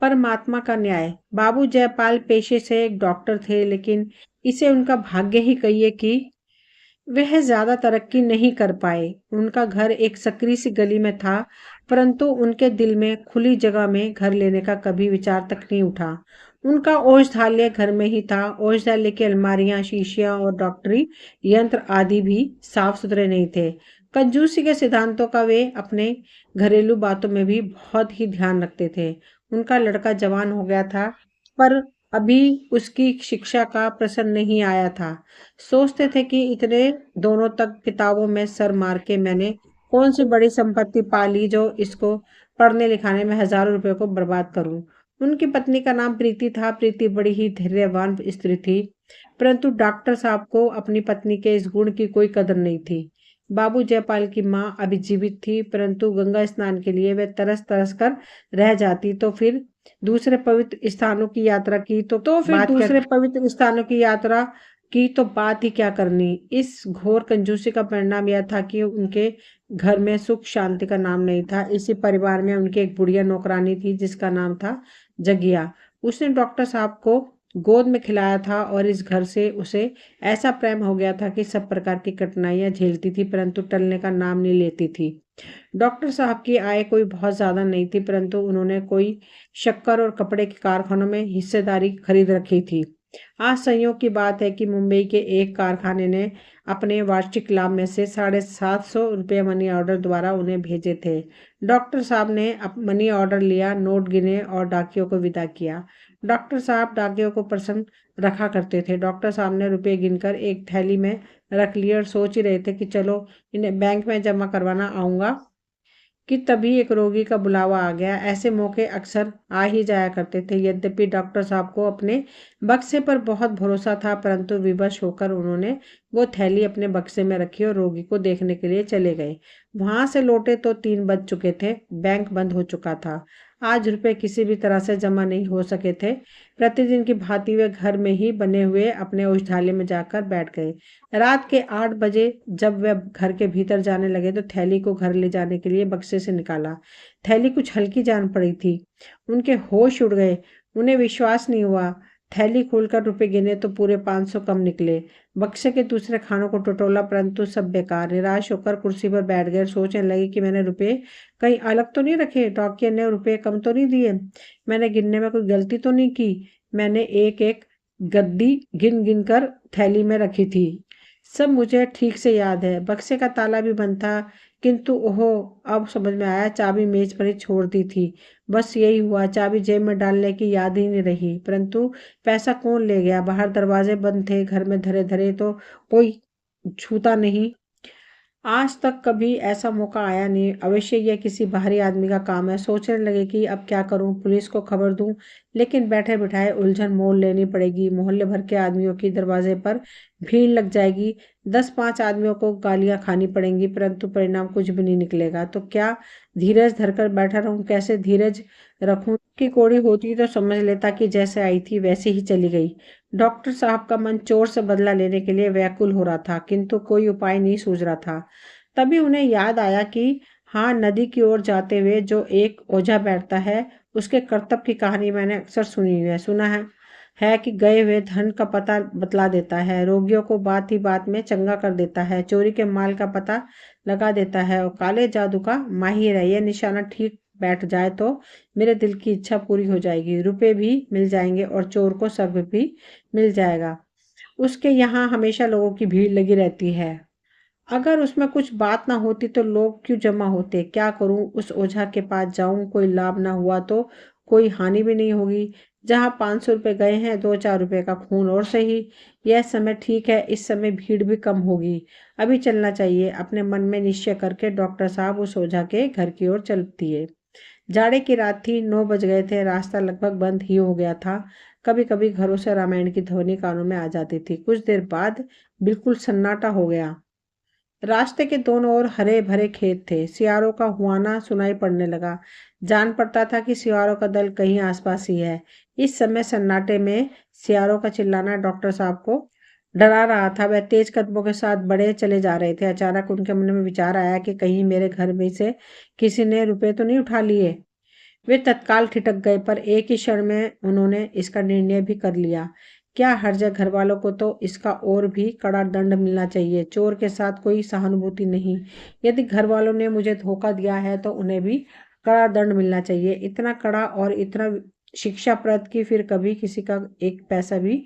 परमात्मा का न्याय। बाबू जयपाल पेशे से एक डॉक्टर थे, लेकिन इसे उनका भाग्य ही कहिए कि वह ज्यादा तरक्की नहीं कर पाए। उनका घर एक सकरी सी गली में था, परंतु उनके दिल में खुली जगह में घर लेने का कभी विचार तक नहीं उठा। उनका औषधालय घर में ही था। औषधालय की अलमारियां, शीशियां और डॉक्टरी यंत्र आदि भी साफ सुथरे नहीं थे। कंजूसी के सिद्धांतों का वे अपने घरेलू बातों में भी बहुत ही ध्यान रखते थे। उनका लड़का जवान हो गया था, पर अभी उसकी शिक्षा का प्रश्न नहीं आया था। सोचते थे कि इतने दोनों तक किताबों में सर मार के मैंने कौन सी बड़ी संपत्ति पा ली जो इसको पढ़ने लिखाने में हजारों रुपए को बर्बाद करूं। उनकी पत्नी का नाम प्रीति था। प्रीति बड़ी ही धैर्यवान स्त्री थी, परंतु डॉक्टर साहब को अपनी पत्नी के इस गुण की कोई कदर नहीं थी। बाबू जयपाल की माँ अभी जीवित थी, परंतु गंगा स्नान के लिए वे तरस तरस कर रह जाती। तो फिर दूसरे पवित्र स्थानों की यात्रा की तो फिर बात दूसरे पवित्र स्थानों की यात्रा की तो बात ही क्या करनी। इस घोर कंजूसी का परिणाम यह था कि उनके घर में सुख शांति का नाम नहीं था। इसी परिवार में उनकी एक बुढ़िया नौकरानी थी जिसका नाम था जगिया। उसने डॉक्टर साहब को गोद में खिलाया था और इस घर से उसे ऐसा प्रेम हो गया था कि सब प्रकार की कठिनाइयां झेलती थी, परंतु टलने का नाम नहीं लेती थी। डॉक्टर साहब की आय कोई बहुत ज्यादा नहीं थी, परंतु उन्होंने कोई शक्कर और कपड़े के कारखानों में हिस्सेदारी खरीद रखी थी। आज संयोग की बात है कि मुंबई के एक कारखाने ने अपने वार्षिक लाभ में से 750 रुपये मनी ऑर्डर द्वारा उन्हें भेजे थे। डॉक्टर साहब ने मनी ऑर्डर लिया, नोट गिने और डाकियों को विदा किया। डॉक्टर साहब डाकियों को प्रसन्न रखा करते थे। डॉक्टर साहब ने रुपये गिनकर एक थैली में रख लिए और सोच ही रहे थे कि चलो इन्हें बैंक में जमा करवाना आऊंगा कि तभी एक रोगी का बुलावा आ गया। ऐसे मौके अक्सर आ ही जाया करते थे। यद्यपि डॉक्टर साहब को अपने बक्से पर बहुत भरोसा था, परंतु विवश होकर उन्होंने वो थैली अपने बक्से में रखी और रोगी को देखने के लिए चले गए। वहां से लौटे तो 3 बज चुके थे। बैंक बंद हो चुका था। आज रुपए किसी भी तरह से जमा नहीं हो सके थे। प्रतिदिन की भांति वे घर में ही बने हुए अपने औषधालय में जाकर बैठ गए। रात के 8 बजे जब वे घर के भीतर जाने लगे तो थैली को घर ले जाने के लिए बक्से से निकाला। थैली कुछ हल्की जान पड़ी थी। उनके होश उड़ गए। उन्हें विश्वास नहीं हुआ। थैली खोलकर रुपए गिने तो पूरे 500 कम निकले। बक्से के दूसरे खानों को टटोला, परंतु सब बेकार। निराश होकर कुर्सी पर बैठ गए। सोचने लगे कि मैंने रुपए कहीं अलग तो नहीं रखे, डाकिया ने रुपए कम तो नहीं दिए, मैंने गिनने में कोई गलती तो नहीं की। मैंने एक एक गद्दी गिन गिन कर थैली में रखी थी। सब मुझे ठीक से याद है। बक्से का ताला भी बंद था, किंतु ओहो, अब समझ में आया, चाबी मेज पर ही छोड़ दी थी। बस यही हुआ, चाबी जेब में डालने की याद ही नहीं रही। परंतु पैसा कौन ले गया? बाहर दरवाजे बंद थे, घर में धरे धरे तो कोई छूता नहीं। आज तक कभी ऐसा मौका आया नहीं। अवश्य यह किसी बाहरी आदमी का काम है। सोचने लगे कि अब क्या करूं, पुलिस को खबर दूं, लेकिन बैठे बिठाए उलझन मोल लेनी पड़ेगी। मोहल्ले भर के आदमियों की दरवाजे पर भीड़ लग जाएगी। 10-5 आदमियों को गालियां खानी पड़ेंगी, परंतु परिणाम कुछ भी नहीं निकलेगा। तो क्या धीरज धरकर बैठा रहूं? कैसे धीरज रखूं? की कोड़ी होती तो समझ लेता कि जैसे आई थी वैसे ही चली गई। डॉक्टर साहब का मन चोर से बदला लेने के लिए व्याकुल हो रहा था, किंतु कोई उपाय नहीं सूझ रहा था। तभी उन्हें याद आया कि हाँ, नदी की ओर जाते हुए जो एक ओझा बैठता है, उसके करतब की कहानी मैंने अक्सर सुनी है। सुना है कि गए हुए धन का पता बतला देता है, रोगियों को बात ही बात में चंगा कर देता है, चोरी के माल का पता लगा देता है और काले जादू का माहिर है। यह निशाना ठीक बैठ जाए तो मेरे दिल की इच्छा पूरी हो जाएगी। रुपए भी मिल जाएंगे और चोर को सर्प भी मिल जाएगा। उसके यहाँ हमेशा लोगों की भीड़ लगी रहती है। अगर उसमें कुछ बात ना होती तो लोग क्यों जमा होते? क्या करूं? उस ओझा के पास जाऊं? कोई लाभ ना हुआ तो कोई हानि भी नहीं होगी। जहां 500 रुपये गए हैं, 2-4 रुपये का खून और सही। यह समय ठीक है, इस समय भीड़ भी कम होगी। अभी चलना चाहिए। अपने मन में निश्चय करके डॉक्टर साहब उस ओझा के घर की ओर चल दिए। जाड़े की रात थी, 9 बज गए थे। रास्ता लगभग बंद ही हो गया था। कभी कभी घरों से रामायण की ध्वनि कानों में आ जाती थी। कुछ देर बाद बिल्कुल सन्नाटा हो गया। रास्ते के दोनों ओर हरे भरे खेत थे। सियारों का हुआना सुनाई पड़ने लगा। जान पड़ता था कि सियारों का दल कहीं आसपास ही है। इस समय सन्नाटे में सियारों का चिल्लाना डॉक्टर साहब को डरा रहा था। वह तेज कदमों के साथ बढ़े चले जा रहे थे। अचानक उनके मन में विचार आया कि कहीं मेरे घर में से किसी ने रुपए तो नहीं उठा लिए। वे तत्काल ठिठक गए, पर एक ही क्षण में उन्होंने इसका निर्णय भी कर लिया। क्या हर्ज है? घर वालों को तो इसका और भी कड़ा दंड मिलना चाहिए। चोर के साथ कोई सहानुभूति नहीं। यदि घर वालों ने मुझे धोखा दिया है तो उन्हें भी कड़ा दंड मिलना चाहिए, इतना कड़ा और इतना शिक्षाप्रद कि फिर कभी किसी का एक पैसा भी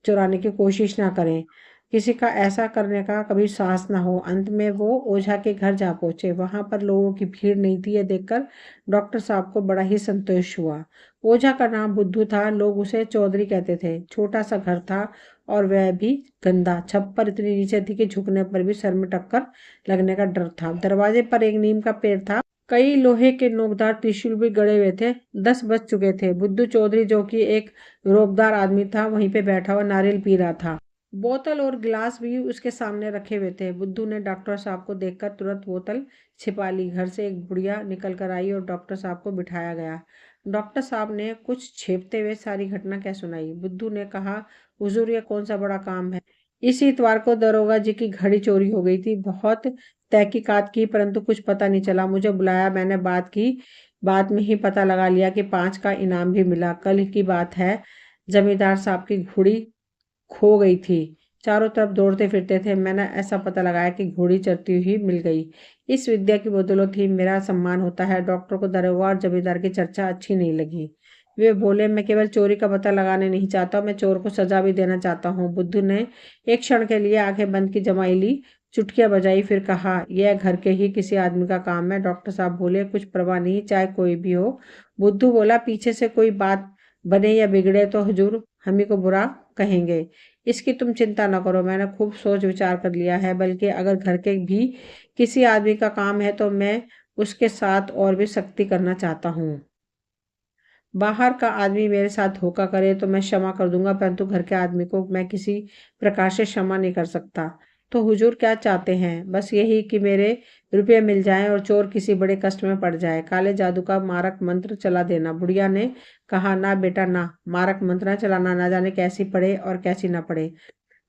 चुराने की कोशिश ना करें, किसी का ऐसा करने का कभी साहस ना हो। अंत में वो ओझा के घर जा पहुंचे। वहां पर लोगों की भीड़ नहीं थी। यह देखकर डॉक्टर साहब को बड़ा ही संतोष हुआ। ओझा का नाम बुद्धू था। लोग उसे चौधरी कहते थे। छोटा सा घर था और वह भी गंदा। छप्पर इतनी नीचे थी कि झुकने पर भी सर में टक्कर लगने का डर था। दरवाजे पर एक नीम का पेड़ था। कई लोहे के नोकदार त्रिशूल भी गड़े हुए थे। 10 बज चुके थे। बुद्धू चौधरी, जो कि एक रोबदार आदमी था, वहीं पे बैठा हुआ नारियल पी रहा था। बोतल और गिलास भी उसके सामने रखे हुए थे। बुद्धू ने डॉक्टर साहब को देखकर तुरंत बोतल छिपा ली। घर से एक बुढ़िया निकल कर आई और डॉक्टर साहब को बिठाया गया। डॉक्टर साहब ने कुछ छेपते हुए सारी घटना क्या सुनाई। बुद्धू ने कहा, हुजूर, ये कौन सा बड़ा काम है। इस इतवार को दरोगा जी की घड़ी चोरी हो गई थी। बहुत तहकीकात की, परंतु कुछ पता नहीं चला। मुझे बुलाया, मैंने बात की। बाद में ही पता लगा लिया कि 5 का इनाम भी मिला। कल की बात है, जमींदार साहब की घोड़ी खो गई थी। चारों तरफ दौड़ते फिरते थे। मैंने ऐसा पता लगाया कि घोड़ी चरती हुई मिल गई। इस विद्या की बदौलत ही मेरा सम्मान होता है। डॉक्टर को दरोगा और जमींदार की चर्चा अच्छी नहीं लगी। वे बोले, मैं केवल चोरी का पता लगाने नहीं चाहता, मैं चोर को सजा भी देना चाहता हूँ। बुद्धू ने एक क्षण के लिए आंखें बंद की जमाई ली, चुटकियां बजाई, फिर कहा, यह घर के ही किसी आदमी का काम है। डॉक्टर साहब बोले, कुछ परवाह नहीं, चाहे कोई भी हो। बुद्धू बोला, पीछे से कोई बात बने या बिगड़े तो हुजूर हम ही को बुरा कहेंगे। इसकी तुम चिंता न करो, मैंने खूब सोच विचार कर लिया है। बल्कि अगर घर के भी किसी आदमी का काम है तो मैं उसके साथ और भी सख्ती करना चाहता हूँ। बाहर का आदमी मेरे साथ धोखा करे तो मैं क्षमा कर दूंगा, परंतु घर के आदमी को मैं किसी प्रकार से क्षमा नहीं कर सकता। तो हुजूर क्या चाहते हैं? बस यही कि मेरे रुपये मिल जाएं और चोर किसी बड़े कष्ट में पड़ जाए। काले जादू का मारक मंत्र चला देना। बुढ़िया ने कहा, ना बेटा ना, मारक मंत्र न चलाना, ना जाने कैसी पड़े और कैसी ना पड़े।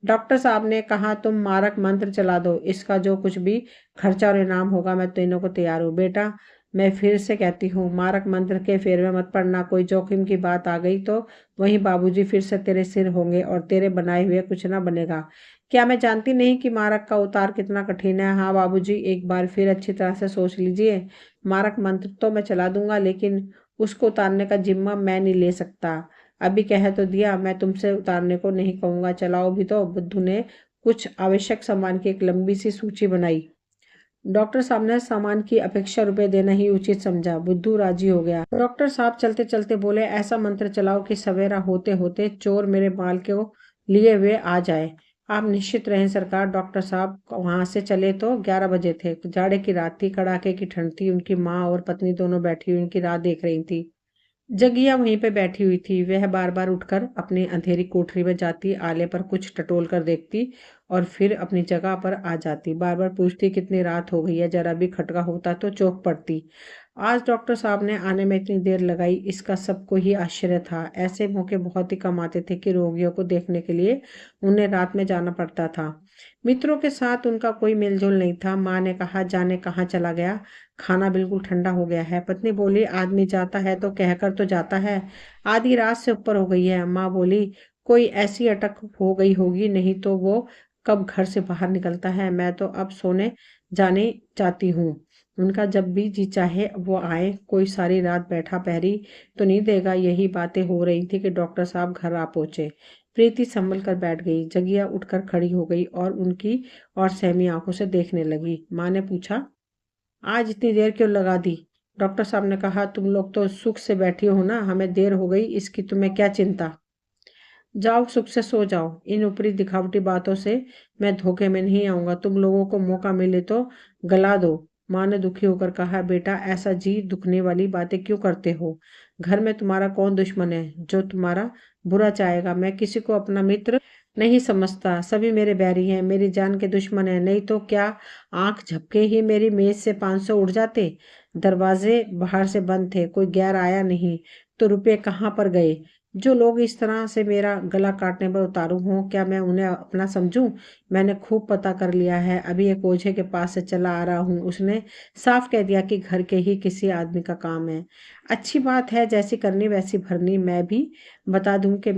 डॉक्टर साहब ने कहा, तुम मारक मंत्र चला दो, इसका जो कुछ भी खर्चा और इनाम होगा मैं तीनों को तैयार हूँ। बेटा, मैं फिर से कहती हूँ, मारक मंत्र के फेर में मत पड़ना। कोई जोखिम की बात आ गई तो वहीं बाबूजी फिर से तेरे सिर होंगे और तेरे बनाए हुए कुछ ना बनेगा। क्या मैं जानती नहीं कि मारक का उतार कितना कठिन है? हाँ बाबूजी, एक बार फिर अच्छी तरह से सोच लीजिए। मारक मंत्र तो मैं चला दूंगा, लेकिन उसको उतारने का जिम्मा मैं नहीं ले सकता। अभी कह तो दिया, मैं तुमसे उतारने को नहीं कहूंगा। चलाओ भी तो। बुद्धू ने कुछ आवश्यक सामान की एक लंबी सी सूची बनाई। डॉक्टर साहब ने सामान की अपेक्षा रुपए देना ही उचित समझा। बुद्धू राजी हो गया। डॉक्टर साहब चलते चलते बोले, ऐसा मंत्र चलाओ कि सवेरा होते होते चोर मेरे माल को लिए हुए आ जाए। आप निश्चित रहें सरकार। डॉक्टर साहब वहां से चले तो 11 बजे थे। जाड़े की रात थी, कड़ाके की ठंड थी। उनकी माँ और पत्नी दोनों बैठी हुई उनकी राह देख रही थी। जगिया वहीं पे बैठी हुई थी। वह बार बार उठकर अपनी अंधेरी कोठरी में जाती, आले पर कुछ टटोल कर देखती और फिर अपनी जगह पर आ जाती। बार बार पूछती, कितनी रात हो गई है, जरा भी खटका होता तो चौंक पड़ती। आज डॉक्टर साहब ने आने में इतनी देर लगाई, इसका सबको ही आश्चर्य था। ऐसे मौके बहुत ही कम आते थे कि रोगियों को देखने के लिए उन्हें रात में जाना पड़ता था। मित्रों के साथ उनका कोई मेलजोल नहीं था। माँ ने कहा, जाने कहाँ चला गया, खाना बिल्कुल ठंडा हो गया है। पत्नी बोली, आदमी जाता है तो कहकर तो जाता है, आधी रात से ऊपर हो गई है। माँ बोली, कोई ऐसी अटक हो गई होगी, नहीं तो वो कब घर से बाहर निकलता है। मैं तो अब सोने जाने चाहती हूँ। उनका जब भी जी चाहे वो आए, कोई सारी रात बैठा पहरी तो नहीं देगा। यही बातें हो रही थी कि डॉक्टर साहब घर आ पहुंचे। प्रीति संभल कर बैठ गई। जगिया उठकर खड़ी हो गई और उनकी और सहमी आंखों से देखने लगी। माँ ने पूछा, आज इतनी देर क्यों लगा दी? डॉक्टर साहब ने कहा, तुम लोग तो सुख से बैठी हो ना, हमें देर हो गई इसकी तुम्हें क्या चिंता। जाओ सुख से सो जाओ। इन ऊपरी दिखावटी बातों से मैं धोखे में नहीं आऊंगा। तुम लोगों को मौका मिले तो गला दो। माँ ने दुखी होकर कहा, बेटा ऐसा जी दुखने वाली बातें क्यों करते हो? घर में तुम्हारा कौन दुश्मन है जो तुम्हारा बुरा चाहेगा? मैं किसी को अपना मित्र नहीं समझता। सभी मेरे बैरी हैं, मेरी जान के दुश्मन है। नहीं तो क्या आंख झपके ही मेरी मेज से 500 उड़ जाते। दरवाजे बाहर से बंद थे, कोई गैर आया नहीं। तो रुपए कहाँ पर गए? जो लोग इस तरह से मेरा गला काटने पर उतारू हों, क्या मैं उन्हें अपना समझूं? मैंने खूब पता कर लिया है, अभी एक ओझे के पास से चला आ रहा हूँ। उसने साफ कह दिया कि घर के ही किसी आदमी का काम है। अच्छी बात है, जैसी करनी वैसी भरनी। मैं भी बता दूं कि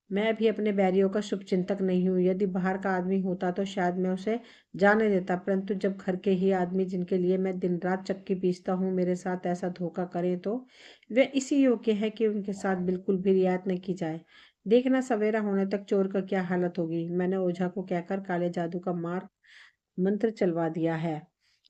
मैं भी अपने बैरियों का शुभचिंतक नहीं हूँ। यदि बाहर का आदमी होता तो शायद मैं उसे जाने देता, परंतु जब घर के ही आदमी, जिनके लिए मैं दिन रात चक्की पीसता हूँ, मेरे साथ ऐसा धोखा करें तो वे इसी योग्य है कि उनके साथ बिल्कुल भी रियायत न की जाए। देखना सवेरा होने तक चोर का क्या हालत होगी। मैंने ओझा को कहकर काले जादू का मार मंत्र चलवा दिया है।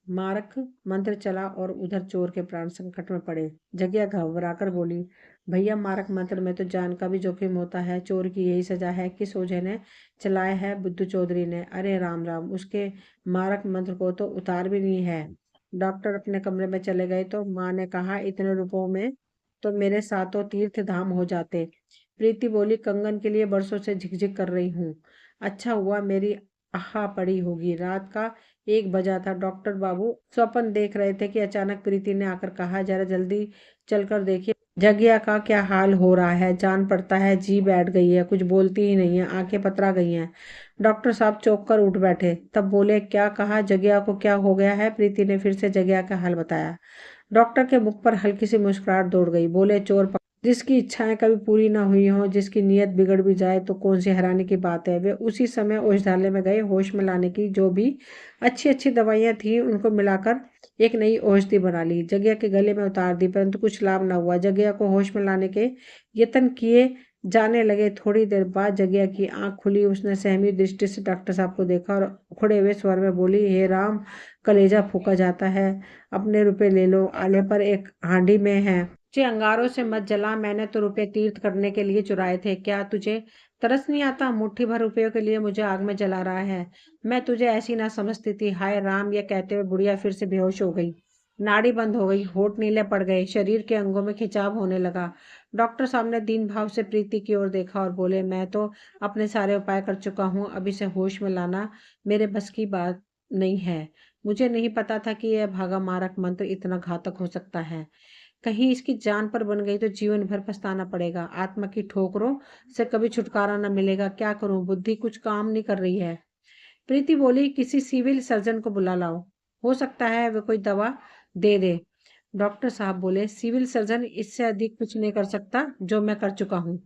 मारक मंत्र चला और उधर चोर के प्राण संकट में पड़े। जगिया घबराकर बोली, भैया, मारक मंत्र में तो जान का भी जोखिम होता है। चोर की यही सजा है कि ओझे ने चलाया है? बुद्धू चौधरी ने। अरे राम राम, उसके मारक मंत्र को तो उतार भी नहीं है। डॉक्टर अपने कमरे में चले गए तो माँ ने कहा, इतने रुपयों में तो मेरे सातों तीर्थ धाम हो जाते। प्रीति बोली, कंगन के लिए बरसों से झिकझिक कर रही हूँ। अच्छा हुआ मेरी आहा पड़ी होगी। रात का 1 बजा था। डॉक्टर बाबू स्वप्न देख रहे थे कि अचानक प्रीति ने आकर कहा, जरा जल्दी चलकर देखिए जगिया का क्या हाल हो रहा है। जान पड़ता है जी बैठ गई है, कुछ बोलती ही नहीं है, आंखें पतरा गई हैं। डॉक्टर साहब चौंक कर उठ बैठे, तब बोले, क्या कहा? जगिया को क्या हो गया है? प्रीति ने फिर से जगिया का हाल बताया। डॉक्टर के मुख पर हल्की सी मुस्कुराहट दौड़ गई। बोले, जिसकी इच्छाएं कभी पूरी ना हुई हों, जिसकी नीयत बिगड़ भी जाए तो कौन सी हैरानी की बात है। वे उसी समय औषधालय में गए। होश में लाने की जो भी अच्छी अच्छी दवाइयां थी उनको मिलाकर एक नई औषधि बना ली, जगिया के गले में उतार दी, परंतु कुछ लाभ न हुआ। जगिया को होश में लाने के यत्न किए जाने लगे। थोड़ी देर बाद जगिया की आंख खुली। उसने सहमी दृष्टि से डॉक्टर साहब को देखा और उखड़े हुए स्वर में बोली, हे राम, कलेजा फूका जाता है। अपने रुपए ले लो, आले पर एक हांडी में है। तुझे अंगारों से मत जला, मैंने तो रुपए तीर्थ करने के लिए चुराए थे। क्या तुझे तरस नहीं आता? मुट्ठी भर रुपयों के लिए मुझे आग में जला रहा है। मैं तुझे ऐसी ना समझती थी। हाय राम, यह कहते हुए बुढ़िया फिर से बेहोश हो गई। नाड़ी बंद हो गई, होठ नीले पड़ गए, शरीर के अंगों में खिंचाव होने लगा। डॉक्टर साहब ने दीन भाव से प्रीति की ओर देखा और बोले, मैं तो अपने सारे उपाय कर चुका हूँ, अब इसे होश में लाना मेरे बस की बात नहीं है। मुझे नहीं पता था कि यह भागा मारक मंत्र इतना घातक हो सकता है। कहीं इसकी जान पर बन गई तो जीवन भर पछताना पड़ेगा। आत्मा की ठोकरों से कभी छुटकारा न मिलेगा। क्या करूं? बुद्धि कुछ काम नहीं कर रही है। प्रीति बोली, किसी सिविल सर्जन को बुला लाओ, हो सकता है वे कोई दवा दे दे। डॉक्टर साहब बोले, सिविल सर्जन इससे अधिक कुछ नहीं कर सकता जो मैं कर चुका हूँ।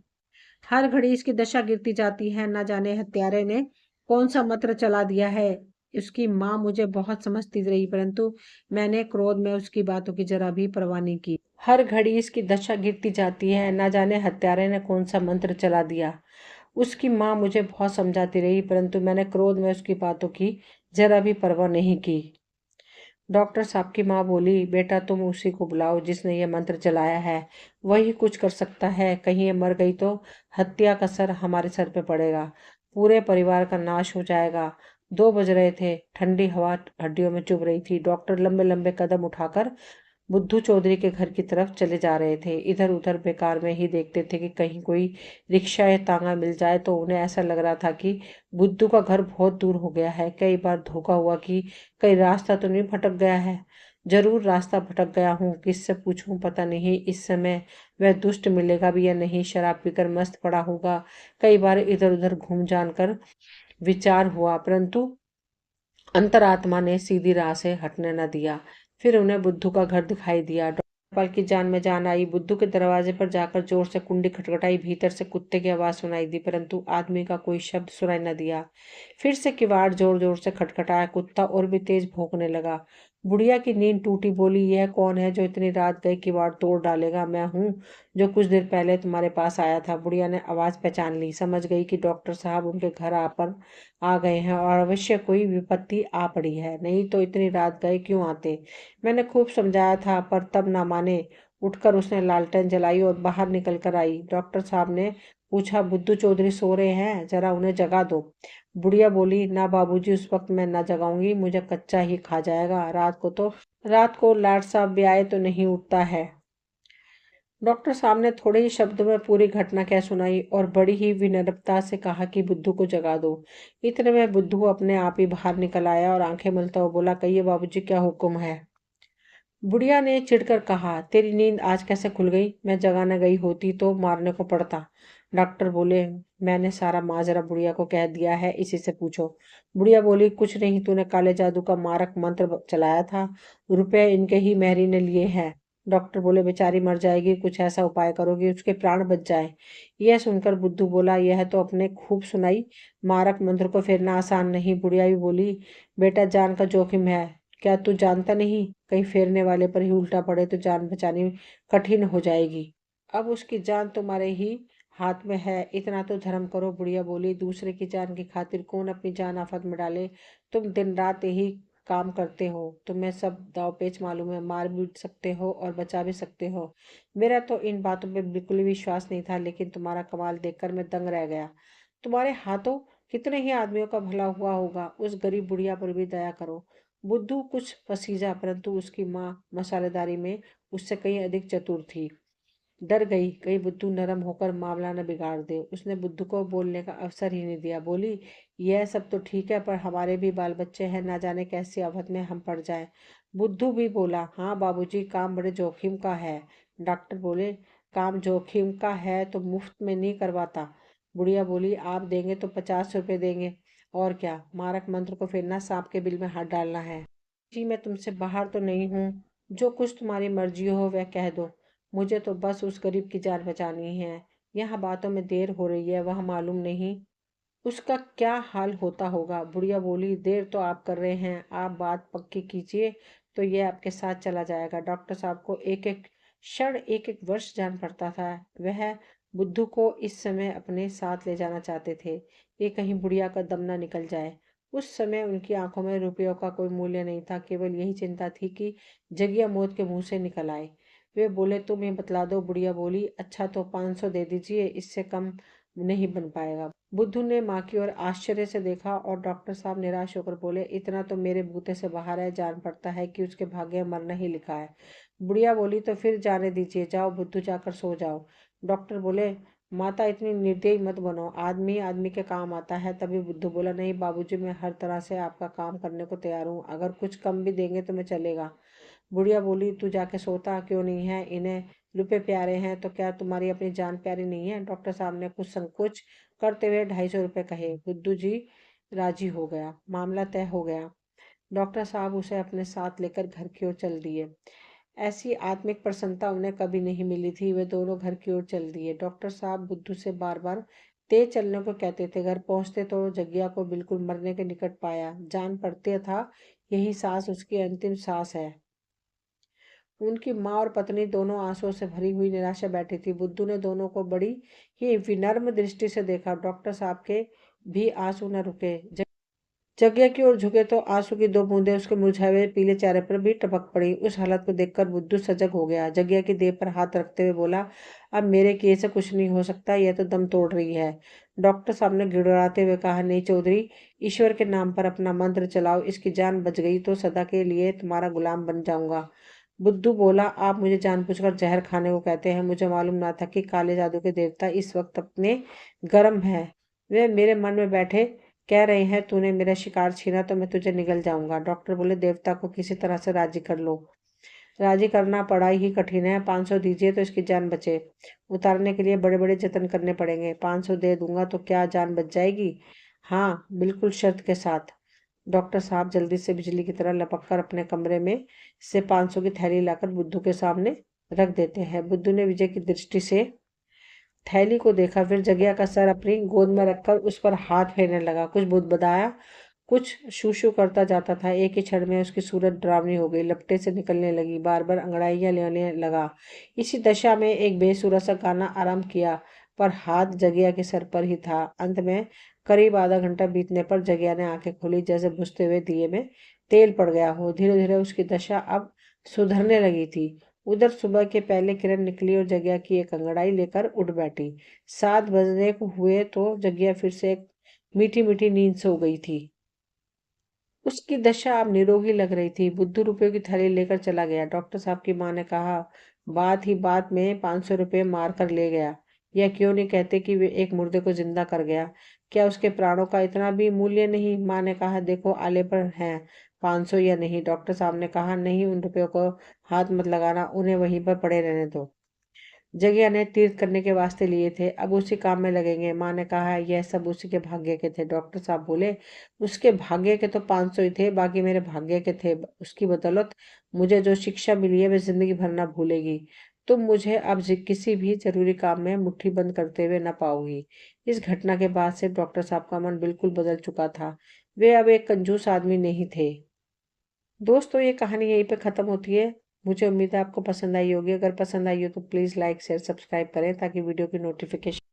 हर घड़ी इसकी दशा गिरती जाती है। न जाने हत्यारे ने कौन सा मंत्र चला दिया है। उसकी माँ मुझे बहुत समझती रही, परंतु मैंने क्रोध में उसकी बातों की जरा भी परवाह नहीं की। हर घड़ी इसकी दशा गिरती जाती है। न जाने हत्यारे ने कौन सा मंत्र चला दिया। उसकी माँ मुझे बहुत समझाती रही, परंतु मैंने क्रोध में उसकी बातों की जरा भी परवाह नहीं की। डॉक्टर साहब की माँ बोली, बेटा, तुम उसी को बुलाओ जिसने ये मंत्र चलाया है। वही कुछ कर सकता है। कहीं ये मर गई तो हत्या का सर हमारे सर पे पड़ेगा, पूरे परिवार का नाश हो जाएगा। 2 बज रहे थे। ठंडी हवा हड्डियों में चुभ रही थी। डॉक्टर लंबे लंबे कदम उठाकर बुद्धू चौधरी के घर की तरफ चले जा रहे थे। इधर उधर बेकार में ही देखते थे कि कहीं कोई रिक्शा या तांगा मिल जाए। तो उन्हें ऐसा लग रहा था कि बुद्धू का घर बहुत दूर हो गया है। कई बार धोखा हुआ कि कहीं रास्ता तो नहीं भटक गया है। जरूर रास्ता भटक गया हूँ, किससे पूछूं, पता नहीं इस समय वह दुष्ट मिलेगा भी या नहीं। शराब पीकर मस्त पड़ा होगा। कई बार इधर उधर घूम जानकर विचार हुआ, परंतु अंतरात्मा ने सीधी राह से हटने न दिया। फिर उन्हें बुद्धू का घर दिखाई दिया। डॉक्टर की जान में जान आई। बुद्धू के दरवाजे पर जाकर जोर से कुंडी खटखटाई। भीतर से कुत्ते की आवाज सुनाई दी, परंतु आदमी का कोई शब्द सुनाई न दिया। फिर से किवाड़ जोर जोर से खटखटाया। कुत्ता और भी तेज भौंकने लगा। बुढ़िया की नींद टूटी। बोली, यह कौन है जो इतनी रात गए किवाड़ तोड़ डालेगा? मैं हूँ जो कुछ देर पहले तुम्हारे पास आया था। बुढ़िया ने आवाज पहचान ली, समझ गई कि डॉक्टर साहब उनके घर आ गए हैं और अवश्य कोई विपत्ति आ पड़ी है, नहीं तो इतनी रात गए क्यों आते। मैंने खूब समझाया था पर तब ना माने। उठकर उसने लालटेन जलाई और बाहर निकल कर आई। डॉक्टर साहब ने पूछा, बुद्धू चौधरी सो रहे हैं, जरा उन्हें जगा दो। बुढ़िया बोली, ना बाबूजी, उस वक्त मैं ना जगाऊंगी, मुझे कच्चा ही खा जाएगा। रात को लाट साहब भी आए तो नहीं उठता है। डॉक्टर साहब ने थोड़े ही शब्दों में पूरी घटना कह सुनाई और बड़ी ही विनम्रता से कहा कि बुद्धू को जगा दो। इतने में बुद्धू अपने आप ही बाहर निकल आया और आंखें मलता हुआ बोला, कहिए बाबूजी, क्या हुक्म है? बुढ़िया ने चिढ़कर कहा, तेरी नींद आज कैसे खुल गई? मैं जगाने गई होती तो मारने को पड़ता। डॉक्टर बोले, मैंने सारा माजरा बुढ़िया को कह दिया है, इसी से पूछो। बुढ़िया बोली, कुछ नहीं, तूने काले जादू का मारक मंत्र चलाया था, रुपए इनके ही मेहरी ने लिए हैं। डॉक्टर बोले, बेचारी मर जाएगी, कुछ ऐसा उपाय करोगे उसके प्राण बच जाए। यह सुनकर बुद्धू बोला, यह तो अपने खूब सुनाई, मारक मंत्र को फेरना आसान नहीं। बुढ़िया भी बोली, बेटा जान का जोखिम है, क्या तू जानता नहीं, कहीं फेरने वाले पर ही उल्टा पड़े तो जान बचानी कठिन हो जाएगी। अब उसकी जान तुम्हारे ही हाथ में है, इतना तो धर्म करो। बुढ़िया बोली, दूसरे की जान की खातिर कौन अपनी जान आफत में डाले? तुम दिन रात यही काम करते हो, तुम्हें सब दाव पेच मालूम है, मार भी सकते हो और बचा भी सकते हो। मेरा तो इन बातों पे बिल्कुल भी विश्वास नहीं था, लेकिन तुम्हारा कमाल देखकर मैं दंग रह गया। तुम्हारे हाथों कितने ही आदमियों का भला हुआ होगा, उस गरीब बुढ़िया पर भी दया करो। बुद्धू कुछ पसीजा, परंतु उसकी माँ मसालेदारी में उससे कहीं अधिक चतुर थी। डर गई, कहीं बुद्धू नरम होकर मामला न बिगाड़ दे। उसने बुद्धू को बोलने का अवसर ही नहीं दिया। बोली, यह सब तो ठीक है, पर हमारे भी बाल बच्चे हैं, ना जाने कैसी आफत में हम पड़ जाएं। बुद्धू भी बोला, हाँ बाबूजी, काम बड़े जोखिम का है। डॉक्टर बोले, काम जोखिम का है तो मुफ्त में नहीं करवाता। बुढ़िया बोली, आप देंगे तो 50 रुपये देंगे, और क्या, मारक मंत्र को फेरना, सांप के बिल में हाथ डालना है। जी मैं तुमसे बाहर तो नहीं हूँ, जो कुछ तुम्हारी मर्जी हो वह कह दो। मुझे तो बस उस गरीब की जान बचानी है। यहाँ बातों में देर हो रही है, वह मालूम नहीं उसका क्या हाल होता होगा। बुढ़िया बोली, देर तो आप कर रहे हैं, आप बात पक्की कीजिए तो यह आपके साथ चला जाएगा। डॉक्टर साहब को एक एक क्षण एक एक वर्ष जान पड़ता था। वह बुद्धू को इस समय अपने साथ ले जाना चाहते थे, ये कहीं बुढ़िया का दम ना निकल जाए। उस समय उनकी आंखों में रुपयों का कोई मूल्य नहीं था, केवल यही चिंता थी कि जगिया मौत के मुंह से निकल आए। वे बोले, तुम ये बतला दो। बुढ़िया बोली, अच्छा तो 500 दे दीजिए, इससे कम नहीं बन पाएगा। बुद्धू ने माँ की ओर आश्चर्य से देखा और डॉक्टर साहब निराश होकर बोले, इतना तो मेरे बूते से बाहर है, जान पड़ता है कि उसके भाग्य में मरना ही लिखा है। बुढ़िया बोली, तो फिर जाने दीजिए, जाओ बुद्धू, जाकर सो जाओ। डॉक्टर बोले, माता इतनी निर्दयी मत बनो, आदमी आदमी के काम आता है। तभी बुद्धू बोला, नहीं बाबूजी, मैं हर तरह से आपका काम करने को तैयार हूँ, अगर कुछ कम भी देंगे तो मैं चलेगा। बुढ़िया बोली, तू जाके सोता क्यों नहीं है? इन्हें रुपए प्यारे हैं तो क्या तुम्हारी अपनी जान प्यारी नहीं है? डॉक्टर साहब ने कुछ संकोच करते हुए 250 रुपये कहे। बुद्धू जी राजी हो गया, मामला तय हो गया। डॉक्टर साहब उसे अपने साथ लेकर घर की ओर चल दिए। ऐसी आत्मिक प्रसन्नता उन्हें कभी नहीं मिली थी। वे दोनों घर की ओर चल दिए। डॉक्टर साहब बुद्धू से बार बार तेज चलने को कहते थे। घर पहुंचते तो जग्गिया को बिल्कुल मरने के निकट पाया। जान पड़ते था यही सांस उसकी अंतिम सांस है। उनकी माँ और पत्नी दोनों आंसुओं से भरी हुई निराशा बैठी थी। बुद्धू ने दोनों को बड़ी ही विनम्र दृष्टि से देखा। डॉक्टर साहब के भी आंसू न रुके। जग्गिया की ओर झुके तो आंसू की दो बूंदें उसके मुरझाए हुए पीले चेहरे पर भी टपक पड़ी। उस हालत को देखकर बुद्धू सजग हो गया। जग्गिया की देह पर हाथ रखते हुए बोला, अब मेरे किए से कुछ नहीं हो सकता, यह तो दम तोड़ रही है। डॉक्टर साहब ने गिड़गिड़ाते हुए कहा, नहीं चौधरी, ईश्वर के नाम पर अपना मंत्र चलाओ, इसकी जान बच गई तो सदा के लिए तुम्हारा गुलाम बन जाऊंगा। बुद्धू बोला, आप मुझे जानबूझकर जहर खाने को कहते हैं। मुझे मालूम ना था कि काले जादू के देवता इस वक्त अपने गर्म हैं। वे मेरे मन में बैठे कह रहे हैं, तूने मेरा शिकार छीना तो मैं तुझे निगल जाऊंगा। डॉक्टर बोले, देवता को किसी तरह से राजी कर लो। राजी करना पड़ा ही कठिन है। 500 दीजिए तो इसकी जान बचे। उतारने के लिए बड़े बड़े जतन करने पड़ेंगे। 500 दे दूंगा तो क्या जान बच जाएगी? हाँ बिल्कुल, शर्त के साथ। डॉक्टर साहब जल्दी से बिजली की तरह लपक कर अपने कमरे में से 500 की थैली लाकर बुद्धू के सामने रख देते हैं। बुद्धू ने विजय की दृष्टि से थैली को देखा, फिर जगिया का सर अपनी गोद में रखकर उस पर हाथ फेरने लगा। कुछ बुदबुदाया, कुछ शू शू करता जाता था। एक ही क्षण में उसकी सूरत डरावनी हो गई, लपटे से निकलने लगी, बार बार अंगड़ाइयां लेने लगा। इसी दशा में एक बेसुरा सा गाना आरंभ किया, पर हाथ जगिया के सर पर ही था। अंत में करीब आधा घंटा बीतने पर जगिया ने आंखें खोली, जैसे बुझते हुए दिए में तेल पड़ गया हो। धीरे धीरे उसकी दशा अब सुधरने लगी थी। उधर सुबह के पहले किरण निकली और जगिया की एक अंगड़ाई लेकर उठ बैठी। 7 बजने को हुए तो जगिया फिर से एक मीठी मीठी नींद सो गई थी। उसकी दशा अब निरोगी लग रही थी। बुद्धू रुपयों की थैली लेकर चला गया। डॉक्टर साहब की माँ ने कहा, बात ही बात में 500 रुपये मार कर ले गया। यह क्यों नहीं कहते कि वे एक मुर्दे को जिंदा कर गया? क्या उसके प्राणों का इतना भी मूल्य नहीं? माँ ने कहा, देखो आले पर हैं, 500 या नहीं? डॉक्टर साहब ने कहा, नहीं, उन रुपयों को हाथ मत लगाना, उन्हें वहीं पर पड़े रहने दो। जगिया ने तीर्थ करने के वास्ते लिए थे, अब उसी काम में लगेंगे। माँ ने कहा, यह सब उसी के भाग्य के थे। डॉक्टर साहब बोले, उसके भाग्य के तो 500 ही थे, बाकी मेरे भाग्य के थे। उसकी बदौलत मुझे जो शिक्षा मिली है वह जिंदगी भर ना भूलेगी। तुम मुझे अब किसी भी जरूरी काम में मुट्ठी बंद करते हुए न पाओगी। इस घटना के बाद से डॉक्टर साहब का मन बिल्कुल बदल चुका था। वे अब एक कंजूस आदमी नहीं थे। दोस्तों, ये कहानी यहीं पे ख़त्म होती है। मुझे उम्मीद है आपको पसंद आई होगी। अगर पसंद आई हो तो प्लीज़ लाइक शेयर सब्सक्राइब करें ताकि वीडियो की नोटिफिकेशन